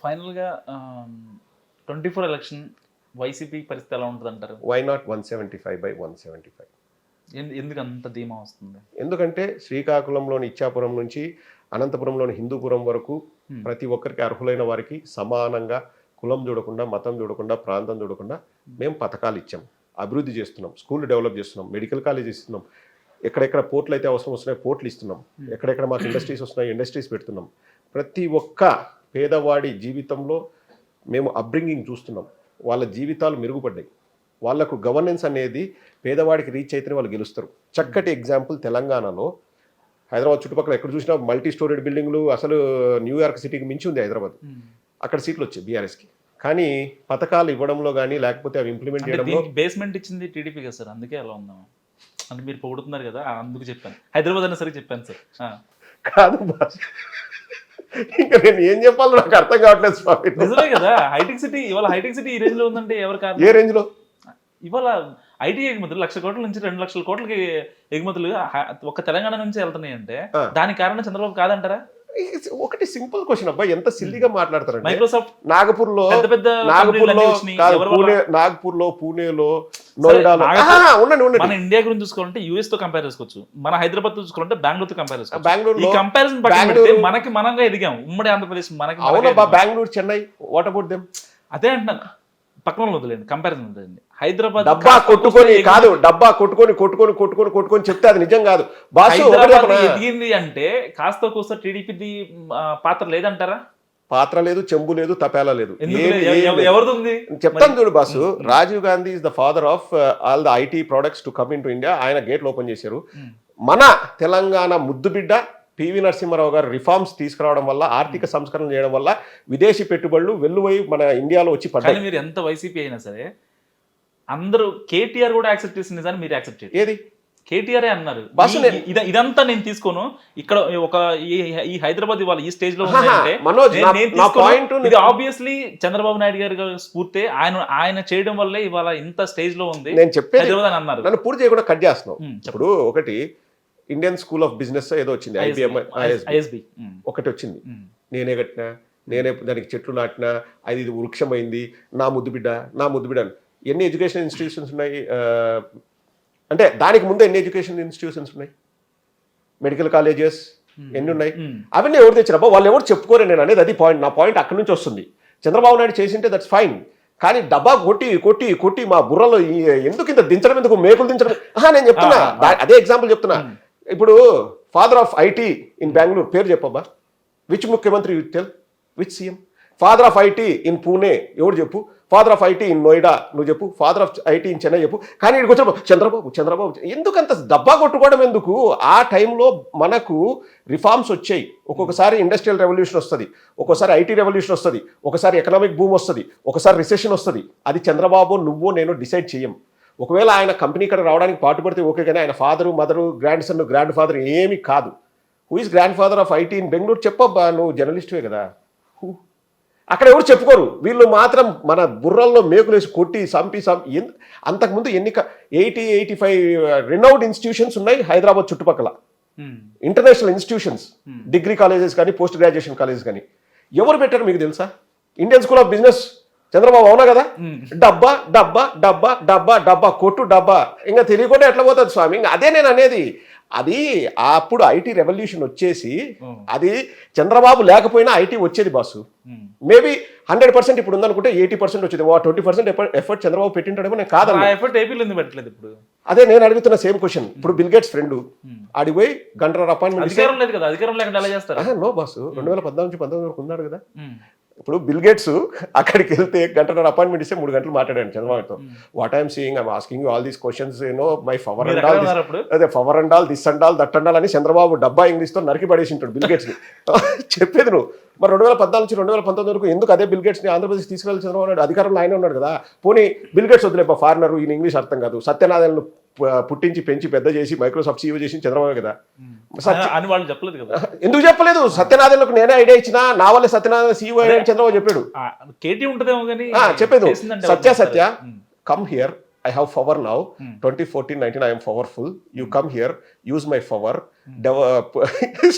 ఫైనల్గా 24 election YCP పరిస్థితి ఎలా ఉంటుంది అంటారు? Why not 175/175? ఎందుకు అంత ధీమా వస్తుంది? ఎందుకంటే శ్రీకాకుళంలోని ఇచ్చాపురం నుంచి అనంతపురంలోని హిందూపురం వరకు ప్రతి ఒక్కరికి అర్హులైన వారికి సమానంగా కులం చూడకుండా, మతం చూడకుండా, ప్రాంతం చూడకుండా మేము పథకాలు ఇచ్చాం, అభివృద్ధి చేస్తున్నాం, స్కూల్ డెవలప్ చేస్తున్నాం, మెడికల్ కాలేజ్ ఇస్తున్నాం, ఎక్కడెక్కడ పోర్ట్లు అయితే అవసరం వస్తున్నాయి పోర్ట్లు ఇస్తున్నాం, ఎక్కడెక్కడ మాకు ఇండస్ట్రీస్ వస్తున్నాయి ఇండస్ట్రీస్ పెడుతున్నాం. ప్రతి ఒక్క పేదవాడి జీవితంలో మేము అప్బ్రింగింగ్ చూస్తున్నాం. వాళ్ళ జీవితాలు మెరుగుపడ్డాయి. వాళ్లకు గవర్నెన్స్ అనేది పేదవాడికి రీచ్ అయితేనే వాళ్ళు గెలుస్తారు. చక్కటి ఎగ్జాంపుల్ తెలంగాణలో హైదరాబాద్ చుట్టుపక్కల ఎక్కడ చూసినా మల్టీ స్టోరీడ్ బిల్డింగ్లు, అసలు న్యూయార్క్ సిటీకి మించి ఉంది హైదరాబాద్. అక్కడ సీట్లు వచ్చాయి బీఆర్ఎస్కి. కానీ పథకాలు ఇవ్వడంలో కానీ లేకపోతే అవి ఇంప్లిమెంట్ చేయడంలో బేస్మెంట్ ఇచ్చింది టీడీపీ కదా సార్, అందుకే అలా ఉందాం అంటే మీరు పొగుడుతున్నారు కదా అందుకు చెప్పాను. హైదరాబాద్ అన్న సరే చెప్పాను సార్. కాదు బాస్, ఇంకా నేను ఏం చెప్పాలో నాకు అర్థం కావట్లేదు స్వామి. నిజమే కదా, హైటెక్ సిటీ ఇవాళ హైటెక్ సిటీ ఈ రేంజ్ లో ఉందంటే ఎవరు కాదు? ఏ రేంజ్ లో? ఇవాళ ఐటీ ఎగుమతులు 1,00,000 కోట్ల నుంచి 2,00,000 కోట్లకి ఎగుమతులు ఒక తెలంగాణ నుంచి వెళ్తున్నాయి అంటే దానికి కారణం చంద్రబాబు కాదంటారా? ఒకటి సింపుల్ క్వశ్చన్ అబ్బా, ఎంత సిల్లీగా మాట్లాడతారంటే మైక్రోసాఫ్ట్ నాగపూర్లో, పూణేలో, నోయిడాలో మన ఇండియా గురించి చూసుకోవాలంటే యూఎస్ తో కంపేర్ చేసుకోవచ్చు, మన హైదరాబాద్ తో చూసుకోవాలంటే బెంగళూరు తో కంపేర్ చేసుకోవచ్చు. బెంగళూరు కంపారిజన్ మనకి మనంగా ఎదిగాం ఉమ్మడి ఆంధ్రప్రదేశ్ మనకి. అవునబ్బా, Bengaluru, Chennai, what about them? అదే అంటున్నాను, పక్కన వదిలేండి, కంపారిజన్ వదిలేండి. హైదరాబాద్ డబ్బా కొట్టుకొని కాదు, డబ్బా కొట్టుకొని చెప్తే అది నిజం కాదు. ఎదిగింది అంటే కాస్త కూస్త టీడీపీది పాత్ర లేదంటారా? పాత్ర లేదు, చెంబు లేదు, తపేలా లేదు, ఎవరిది చెప్తాను చూడు boss. Rajiv Gandhi is the father of all the IT products to come into India. ఆయన గేట్లు ఓపెన్ చేశారు. మన తెలంగాణ ముద్దుబిడ్డ పివి నరసింహారావు గారు రిఫార్మ్స్ తీసుకురావడం వల్ల, ఆర్థిక సంస్కరణ చేయడం వల్ల విదేశీ పెట్టుబడులు వెల్లువై మన ఇండియాలో వచ్చి పడ్డాయి. మీరు ఎంత వైసీపీ అయినా సరే అందరూ కేటీఆర్ కూడా యాక్సెప్ట్ చేసిన నిజాన్ని మీరు యాక్సెప్ట్ చేయండి. ఏది? కేటీఆర్ అన్నారు ఇదంతా నేను తీసుకోను, ఇక్కడ ఒక ఈ హైదరాబాద్ ఇవాళ ఈ స్టేజ్ లో ఆబ్వియస్లీ చంద్రబాబు నాయుడు గారి స్ఫూర్తి ఆయన చేయడం వల్లే ఇవాళ ఇంత స్టేజ్ లో ఉంది నేను చెప్పేది హైదరాబాద్ అని అన్నారు. నన్ను పూర్తి చేయకుండా కట్ చేస్తున్నావు. ఇప్పుడు ఒకటి ఇండియన్ స్కూల్ ఆఫ్ బిజినెస్ ఏదో వచ్చింది, ISB ఒకటి వచ్చింది. నేనే కట్టినా, నేనే దానికి చెట్లు నాటినా, అది వృక్షమైంది, నా ముద్దు బిడ్డ. ఎన్ని ఎడ్యుకేషన్ ఇన్స్టిట్యూషన్స్ ఉన్నాయి అంటే దానికి ముందు ఎన్ని ఎడ్యుకేషన్ ఇన్స్టిట్యూషన్స్ ఉన్నాయి? మెడికల్ కాలేజెస్ ఎన్ని ఉన్నాయి? అవన్నీ ఎవరు తెచ్చారబ్బా? వాళ్ళు ఎవరు చెప్పుకోరు. నేను అనేది అది పాయింట్. నా పాయింట్ అక్కడి నుంచి వస్తుంది. చంద్రబాబు నాయుడు చేసింటే దట్స్ ఫైన్, కానీ డబ్బా కొట్టి మా బుర్రలో ఎందుకు ఇంత దించడం, ఎందుకు మేకులు దించడం? నేను చెప్తున్నా, అదే ఎగ్జాంపుల్ చెప్తున్నా. ఇప్పుడు father of IT in Bengaluru పేరు చెప్పబ్బా. విచ్ ముఖ్యమంత్రి you tell? Which CM? Father of IT in Pune ఎవరు చెప్పు? Father of IT in Noida నువ్వు చెప్పు. Father of IT in Chennai చెప్పు. కానీ ఇక్కడికి వచ్చినప్పుడు చంద్రబాబు ఎందుకంత డబ్బా కొట్టుకోవడం ఎందుకు? ఆ టైంలో మనకు రిఫార్మ్స్ వచ్చాయి. ఒక్కొక్కసారి ఇండస్ట్రియల్ రెవల్యూషన్ వస్తుంది, ఒక్కోసారి ఐటీ రెవల్యూషన్ వస్తుంది, ఒకసారి ఎకనామిక్ బూమ్ వస్తుంది, ఒకసారి రిసెషన్ వస్తుంది. అది చంద్రబాబు నువ్వు నేను డిసైడ్ చేయం. ఒకవేళ ఆయన కంపెనీ ఇక్కడ రావడానికి పాటుపడితే ఓకే, కానీ ఆయన father, mother, grand son, grand father ఏమీ కాదు. Who is grand father of IT in Bengaluru? చెప్పబ్బా, నువ్వు జర్నలిస్టువే కదా. అక్కడ ఎవరు చెప్పుకోరు. వీళ్ళు మాత్రం మన బుర్రల్లో మేకులేసి కొట్టి చంపి అంతకుముందు 85 రినౌడ్ ఇన్స్టిట్యూషన్స్ ఉన్నాయి హైదరాబాద్ చుట్టుపక్కల, ఇంటర్నేషనల్ ఇన్స్టిట్యూషన్స్, డిగ్రీ కాలేజెస్ కానీ పోస్ట్ గ్రాడ్యుయేషన్ కాలేజెస్ కానీ. ఎవరు పెట్టారు మీకు తెలుసా? Indian school of business Chandrababu, అవునా కదా? డబ్బా కొట్టు డబ్బా. ఇంకా తెలియకుండా ఎట్లా పోతుంది స్వామి? ఇంకా అదే నేను అనేది. అది అప్పుడు ఐటీ రెవల్యూషన్ వచ్చేసి అది చంద్రబాబు లేకపోయినా ఐటీ వచ్చేది బాసు. మేబీ 100% ఇప్పుడు ఉందనుకుంటే 80% వచ్చేది. 20% ఎఫర్ట్ చంద్రబాబు పెట్టింటాడేమో. నేను కాదన్నా, అదే నేను అడుగుతున్న సేమ్ క్వశ్చన్. ఇప్పుడు బిల్ గేట్స్ ఫ్రెండ్ ఆడికి పోయి గంటన్నర అపాయింట్మెంట్. నో బాసు, 2014 నుంచి 19 వరకు ఉన్నాడు కదా. ఇప్పుడు బిల్ గేట్స్ అక్కడికి వెళ్తే గంటన్నర అపాయింట్మెంట్ ఇస్తే 3 గంటలు మాట్లాడాను చంద్రబాబుతో. What I'm seeing, I'm asking you all these questions, my power and all, అదే power and all, this and all, that and all అని చంద్రబాబు డబ్బా ఇంగ్లీష్తో నరికి పడేసి ఉంటాడు బిల్ గేట్స్ని. చెప్పేది నువ్వు. మరి 2014 నుంచి 2019 వరకు ఎందుకు అదే బిల్ గేట్స్ని ఆంధ్రప్రదేశ్ తీసుకెళ్ళి చంద్రబాబు నాయుడు అధికారంలో ఆయన ఉన్నాడు కదా. పోనీ బిల్ గేట్స్ వదిలేపా, ఫారినర్, ఈయన ఇంగ్లీష్ అర్థం కాదు. సత్యనారాయణను పుట్టించి పెంచి పెద్ద చేసి మైక్రోసాఫ్ట్ CEO చేసి చంద్రబాబు కదా అని వాళ్ళు చెప్పలేదు కదా. ఎందుకు చెప్పలేదు? సత్యనారాయణకు నేనే ఐడియా ఇచ్చిన, నా వల్లే సత్యనారాయణ CEO అని చంద్రబాబు చెప్పాడు. కేటీ ఉంటదేమో కానీ చెప్పేది Satya come here, I have power now. 2014-19 I am powerful. You come here, use my power,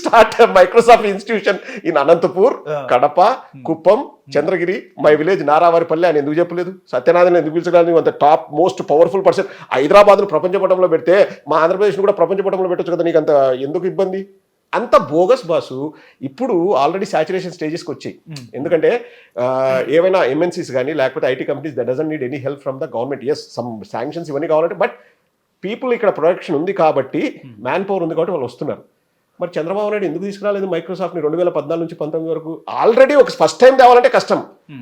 start a Microsoft institution in Anantapur, Kadapa, Kuppam, Chandragiri, my village Naravaripalli అని ఎందుకు చెప్పలేదు? సత్యనారాయణ ఎందుకు పిలిచడానికి అంత టాప్ మోస్ట్ పవర్ఫుల్ పర్సన్. హైదరాబాద్ను ప్రపంచ పటంలో పెడితే మా ఆంధ్రప్రదేశ్ను కూడా ప్రపంచ పటంలో పెట్టొచ్చు కదా, నీకు అంత ఎందుకు ఇబ్బంది? అంత బోగస్ బాసు. ఇప్పుడు ఆల్రెడీ సాచురేషన్ స్టేజెస్కి వచ్చాయి. ఎందుకంటే ఏవైనా ఎంఎన్సీస్ కానీ లేకపోతే IT companies that doesn't need any help from the government. Yes some sanctions ఇవన్నీ కావాలంటే, బట్ పీపుల్ ఇక్కడ ప్రొడక్షన్ ఉంది కాబట్టి, మ్యాన్ పవర్ ఉంది కాబట్టి వాళ్ళు వస్తున్నారు. మరి చంద్రబాబు నాయుడు ఎందుకు తీసుకురాలేదు మైక్రోసాఫ్ట్ని 2014 నుంచి 19 వరకు? ఆల్రెడీ ఒక ఫస్ట్ టైం తేవాలంటే కష్టం,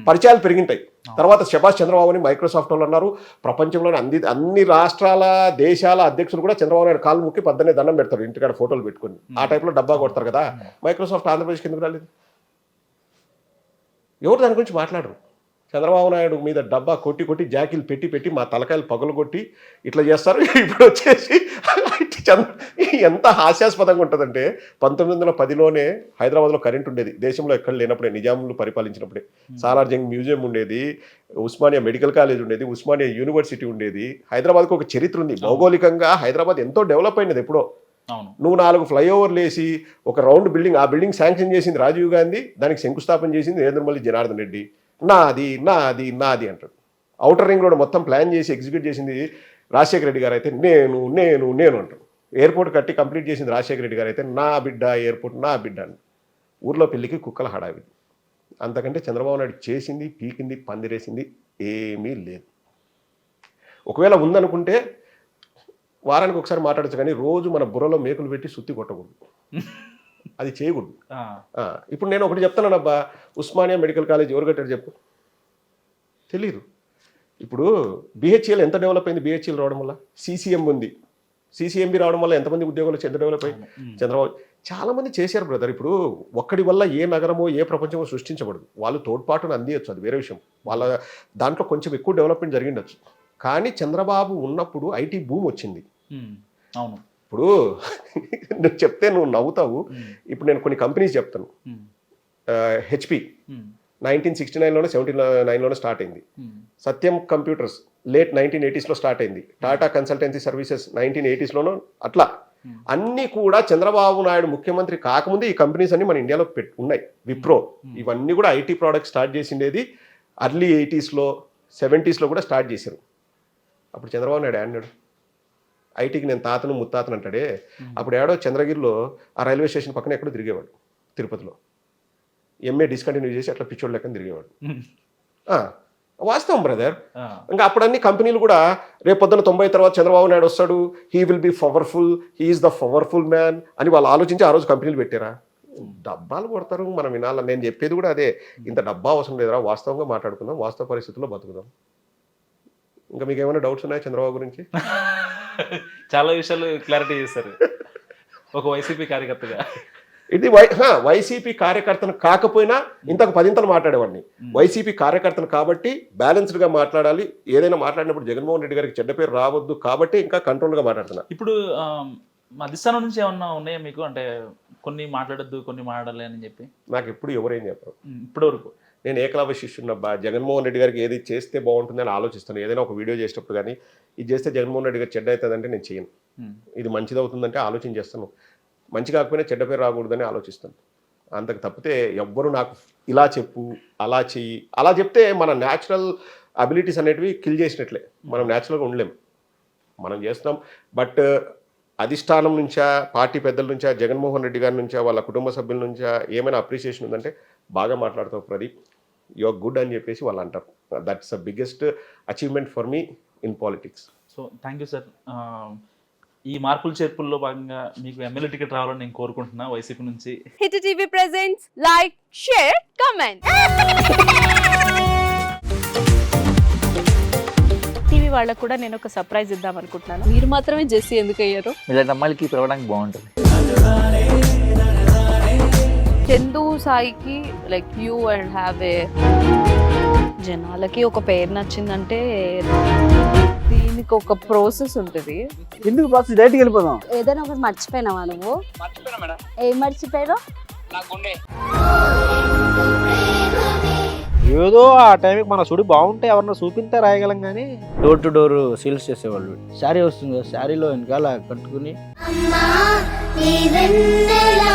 పరిచయాలు పెరిగింటాయి. తర్వాత శభాష్ చంద్రబాబుని మైక్రోసాఫ్ట్ వాళ్ళు అన్నారు. ప్రపంచంలోని అన్ని రాష్ట్రాల దేశాల అధ్యక్షులు కూడా చంద్రబాబు నాయుడు కాలు ముక్కి పద్దనే దండం పెడతారు, ఇంటికాడ ఫోటోలు పెట్టుకుని. ఆ టైప్లో డబ్బా కొడతారు కదా. మైక్రోసాఫ్ట్ ఆంధ్రప్రదేశ్కి ఎందుకు రాలేదు? ఎవరు దాని గురించి మాట్లాడరు. చంద్రబాబు నాయుడు మీద డబ్బా కొట్టి జాకీలు పెట్టి మా తలకాయలు పగలు కొట్టి ఇట్లా చేస్తారు. ఇప్పుడు వచ్చేసి ఎంత హాస్యాస్పదంగా ఉంటుందంటే, 1910లోనే హైదరాబాద్లో కరెంట్ ఉండేది, దేశంలో ఎక్కడ లేనప్పుడే, నిజాములు పరిపాలించినప్పుడే. సాలార్జంగ్ మ్యూజియం ఉండేది, ఉస్మానియా మెడికల్ కాలేజ్ ఉండేది, ఉస్మానియా యూనివర్సిటీ ఉండేది. హైదరాబాద్కు ఒక చరిత్ర ఉంది. భౌగోళికంగా హైదరాబాద్ ఎంతో డెవలప్ అయినది ఎప్పుడో. నువ్వు 4 ఫ్లైఓవర్లు వేసి ఒక రౌండ్ బిల్డింగ్, ఆ బిల్డింగ్ శాంక్షన్ చేసింది రాజీవ్ గాంధీ, దానికి శంకుస్థాపన చేసింది నరేంద్రమల్లి జనార్దన్ రెడ్డి. నాది అంటాడు. ఔటర్ రింగ్ రోడ్ మొత్తం ప్లాన్ చేసి ఎగ్జిక్యూట్ చేసింది రాజశేఖర రెడ్డి గారు అయితే నేను అంటాడు. ఎయిర్పోర్ట్ కట్టి కంప్లీట్ చేసింది రాజశేఖర రెడ్డి గారు అయితే నా బిడ్డ ఎయిర్పోర్ట్ నా బిడ్డ అని. ఊర్లో పెళ్లికి కుక్కల హడావిడి. అంతకంటే చంద్రబాబు నాయుడు చేసింది, పీకింది, పందిరేసింది ఏమీ లేదు. ఒకవేళ ఉందనుకుంటే వారానికి ఒకసారి మాట్లాడచ్చు, కానీ రోజు మన బుర్రలో మేకులు పెట్టి సుత్తి కొట్టకూడదు, అది చేయకూడదు. ఇప్పుడు నేను ఒకటి చెప్తానబ్బా, ఉస్మానియా మెడికల్ కాలేజ్ ఎవరు కట్టారు చెప్పు? తెలీదు. ఇప్పుడు బిహెచ్ఎల్ ఎంత డెవలప్ అయింది? బిహెచ్ఎల్ రావడం వల్ల. సిసిఎం ఉంది, సిసిఎంబి రావడం వల్ల ఎంతమంది ఉద్యోగాలు ఎంత డెవలప్ అయ్యి? చంద్రబాబు చాలా మంది చేశారు బ్రదర్. ఇప్పుడు ఒక్కడి వల్ల ఏ నగరమో ఏ ప్రపంచమో సృష్టించబడదు. వాళ్ళు తోడ్పాటును అందియచ్చు, అది వేరే విషయం. వాళ్ళ దాంట్లో కొంచెం ఎక్కువ డెవలప్మెంట్ జరిగిండొచ్చు. కానీ చంద్రబాబు ఉన్నప్పుడు ఐటీ భూమి వచ్చింది. అవును. ఇప్పుడు నువ్వు చెప్తే నువ్వు నవ్వుతావు. ఇప్పుడు నేను కొన్ని కంపెనీస్ చెప్తాను. హెచ్పి 1969లోనే 79లోనే స్టార్ట్ అయింది. సత్యం కంప్యూటర్స్ లేట్ 1980స్లో స్టార్ట్ అయింది. టాటా కన్సల్టెన్సీ సర్వీసెస్ 1980స్లోనూ. అట్లా అన్నీ కూడా చంద్రబాబు నాయుడు ముఖ్యమంత్రి కాకముందు ఈ కంపెనీస్ అన్ని మన ఇండియాలో ఉన్నాయి. విప్రో ఇవన్నీ కూడా ఐటీ ప్రోడక్ట్స్ స్టార్ట్ చేసిండేది అర్లీ 80స్లో 70స్లో కూడా స్టార్ట్ చేశారు. అప్పుడు చంద్రబాబు నాయుడు అన్నాడు ఐటీకి నేను తాతను ముత్తాతను అంటాడే. అప్పుడు ఏడో చంద్రగిరిలో ఆ రైల్వే స్టేషన్ పక్కన ఎక్కడో తిరిగేవాడు, తిరుపతిలో ఎంఏ డిస్కంటిన్యూ చేసి అట్లా పిచ్చోడు లెక్కన తిరిగేవాడు. వాస్తవం బ్రదర్. ఇంకా అప్పుడు అన్ని కంపెనీలు కూడా రేపు పొద్దున 90 తర్వాత చంద్రబాబు నాయుడు వస్తాడు, he will be powerful, he's the powerful man అని వాళ్ళు ఆలోచించి ఆ రోజు కంపెనీలు పెట్టారా? డబ్బాలు కొడతారు, మనం వినాలి. నేను చెప్పేది కూడా అదే, ఇంత డబ్బా అవసరం లేదురా, వాస్తవంగా మాట్లాడుకుందాం, వాస్తవ పరిస్థితుల్లో బతుకుదాం. ఇంకా మీకు ఏమైనా డౌట్స్ ఉన్నాయా చంద్రబాబు గురించి? చాలా విషయాలు క్లారిటీ చేస్తారు ఒక వైసీపీ కార్యకర్తగా. ఇది వైసీపీ కార్యకర్తను కాకపోయినా ఇంతకు 10 మాట్లాడేవాడిని. వైసీపీ కార్యకర్తను కాబట్టి బ్యాలెన్స్డ్గా మాట్లాడాలి. ఏదైనా మాట్లాడినప్పుడు జగన్మోహన్ రెడ్డి గారికి చెడ్డ పేరు రావద్దు కాబట్టి ఇంకా కంట్రోల్గా మాట్లాడుతున్నా. ఇప్పుడు అధిష్టానం నుంచి ఏమన్నా ఉన్నాయా మీకు, అంటే కొన్ని మాట్లాడద్దు కొన్ని మాట్లాడాలి అని చెప్పి? నాకు ఎప్పుడు ఎవరేం చెప్పరు ఇప్పటి వరకు. నేను ఏకలవ్య శిష్యున్నబ్బా. జగన్మోహన్ రెడ్డి గారికి ఏది చేస్తే బాగుంటుందని ఆలోచిస్తాను. ఏదైనా ఒక వీడియో చేసేటప్పుడు కానీ ఇది చేస్తే జగన్మోహన్ రెడ్డి గారు చెడ్డ అవుతుందంటే నేను చేయను. ఇది మంచిది అవుతుందంటే ఆలోచన చేస్తాను. మంచి కాకపోయినా చెడ్డ పేరు రాకూడదని ఆలోచిస్తాను. అంతకు తప్పితే ఎవ్వరు నాకు ఇలా చెప్పు అలా చెయ్యి అలా చెప్తే మన న్యాచురల్ అబిలిటీస్ అనేటివి కిల్ చేసినట్లే. మనం న్యాచురల్గా ఉండలేం. మనం చేస్తున్నాం. బట్ అధిష్టానం నుంచా, పార్టీ పెద్దల నుంచా, జగన్మోహన్ రెడ్డి గారి నుంచా, వాళ్ళ కుటుంబ సభ్యుల నుంచా ఏమైనా అప్రిషియేషన్ ఉందంటే బాగా మాట్లాడతావు ప్రదీప్, యు ఆర్ గుడ్ అని చెప్పేసి వాళ్ళు అంటారు. That's the biggest achievement for me in politics. So thank you sir. ఈ మార్పుల చేర్పుల్లో భాగంగా మీకు ఎమ్మెల్యే టికెట్ రావాలని నేను కోరుకుంటున్నా వైసీపీ నుంచి. Hit TV presents like, share, comment. TV వాళ్ళకు కూడా నేను ఒక సర్ప్రైజ్ ఇద్దాం అనుకుంటున్నాను. మీరు మాత్రమే జెస్సీ ఎందుకు అయ్యారు? ఇలాంటి అమ్మాయిలకి పిలవడానికి బాగుంటుంది. చందు సాయికి like you and have a, జనాలకి ఒక పేరు నచ్చిందంటే దీనికి ఒక ప్రాసెస్ ఉంటుంది. ఎందుకు ప్రాసెస్? డైరెక్ట్గా వెళ్ళిపోదాం. ఏదైనా ఒకటి మర్చిపోయినావా నువ్వు? మర్చిపోయినా మేడం. ఏం మర్చిపోయావు? నా గుండె. ఏదో ఆ టైంకి మన సుడి బాగుంటే ఎవరన్నా చూపిస్తే రాయగలం కానీ డోర్ టు డోర్ సేల్స్ చేసేవాళ్ళు. శారీ వస్తుంది కదా, శారీలో వెనకాల కట్టుకుని అమ్మా నీ వెన్నెలా